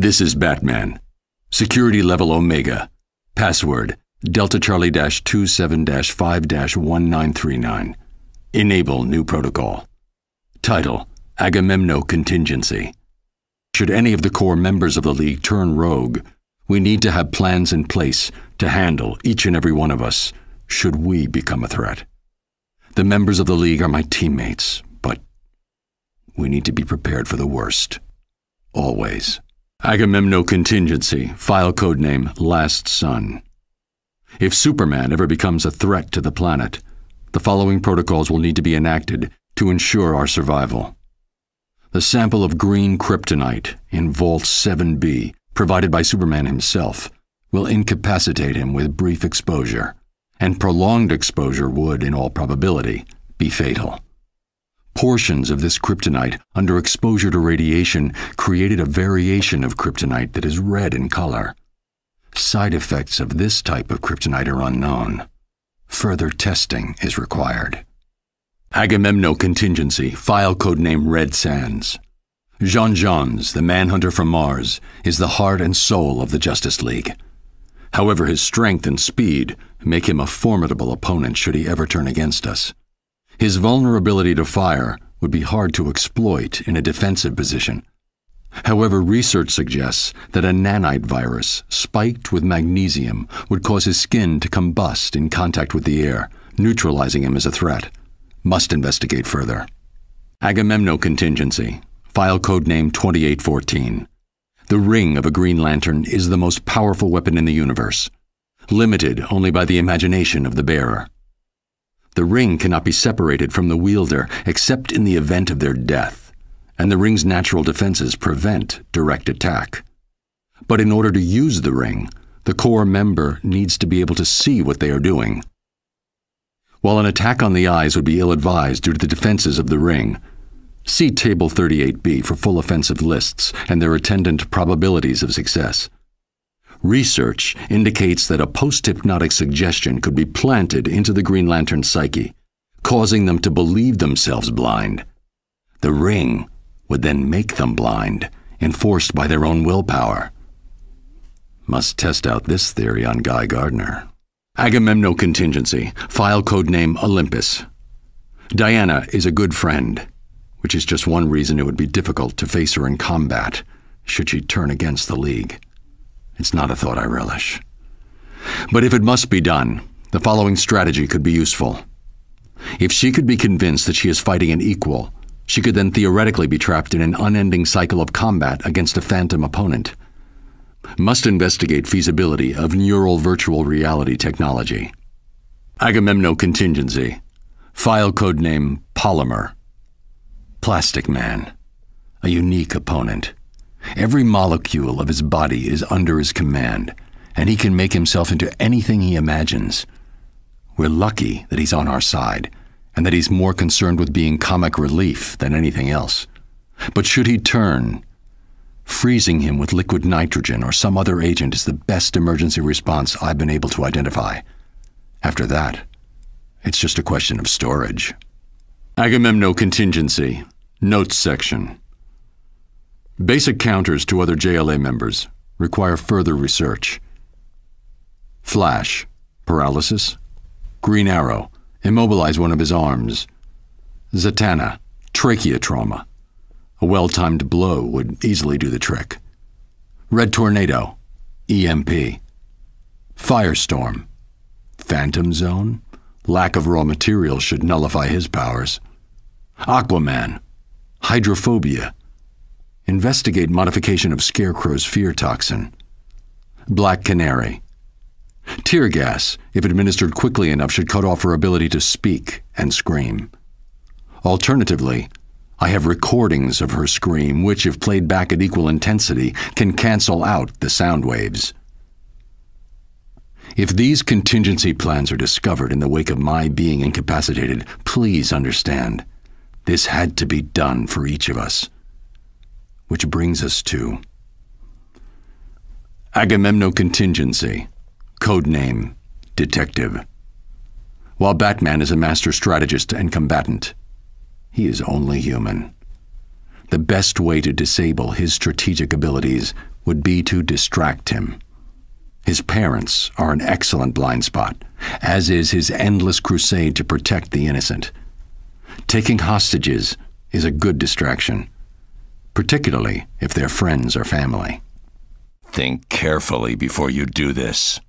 This is Batman. Security level Omega. Password Delta Charlie-27-5-1939. Enable new protocol. Title: Agamemno Contingency. Should any of the core members of the League turn rogue, we need to have plans in place to handle each and every one of us should we become a threat. The members of the League are my teammates, but we need to be prepared for the worst. Always. Agamemno Contingency, file codename Last Son. If Superman ever becomes a threat to the planet, the following protocols will need to be enacted to ensure our survival. The sample of green kryptonite in Vault 7B, provided by Superman himself, will incapacitate him with brief exposure, and prolonged exposure would, in all probability, be fatal. Portions of this kryptonite under exposure to radiation created a variation of kryptonite that is red in color. Side effects of this type of kryptonite are unknown. Further testing is required. Agamemno Contingency, file codename Red Sands. Jean Johns, the manhunter from Mars, is the heart and soul of the Justice League. However, his strength and speed make him a formidable opponent should he ever turn against us. His vulnerability to fire would be hard to exploit in a defensive position. However, research suggests that a nanite virus spiked with magnesium would cause his skin to combust in contact with the air, neutralizing him as a threat. Must investigate further. Agamemno Contingency, file codename 2814. The ring of a Green Lantern is the most powerful weapon in the universe, limited only by the imagination of the bearer. The ring cannot be separated from the wielder except in the event of their death, and the ring's natural defenses prevent direct attack. But in order to use the ring, the core member needs to be able to see what they are doing. While an attack on the eyes would be ill-advised due to the defenses of the ring, see Table 38B for full offensive lists and their attendant probabilities of success. Research indicates that a post-hypnotic suggestion could be planted into the Green Lantern's psyche, causing them to believe themselves blind. The ring would then make them blind, enforced by their own willpower. Must test out this theory on Guy Gardner. Agamemno Contingency, file codename Olympus. Diana is a good friend, which is just one reason it would be difficult to face her in combat, should she turn against the League. It's not a thought I relish. But if it must be done, the following strategy could be useful. If she could be convinced that she is fighting an equal, she could then theoretically be trapped in an unending cycle of combat against a phantom opponent. Must investigate feasibility of neural virtual reality technology. Agamemno Contingency, file codename Polymer. Plastic Man, a unique opponent. Every molecule of his body is under his command, and he can make himself into anything he imagines. We're lucky that he's on our side, and that he's more concerned with being comic relief than anything else. But should he turn, freezing him with liquid nitrogen or some other agent is the best emergency response I've been able to identify. After that, it's just a question of storage. Agamemno Contingency, Notes section. Basic counters to other JLA members require further research. Flash, paralysis. Green Arrow, immobilize one of his arms. Zatanna, trachea trauma. A well-timed blow would easily do the trick. Red Tornado, EMP. Firestorm, Phantom Zone. Lack of raw materials should nullify his powers. Aquaman, hydrophobia. Investigate modification of Scarecrow's fear toxin. Black Canary. Tear gas, if administered quickly enough, should cut off her ability to speak and scream. Alternatively, I have recordings of her scream which, if played back at equal intensity, can cancel out the sound waves. If these contingency plans are discovered in the wake of my being incapacitated, please understand, this had to be done for each of us. Which brings us to Agamemno Contingency, codename Detective. While Batman is a master strategist and combatant, he is only human. The best way to disable his strategic abilities would be to distract him. His parents are an excellent blind spot, as is his endless crusade to protect the innocent. Taking hostages is a good distraction, particularly if they're friends or family. Think carefully before you do this.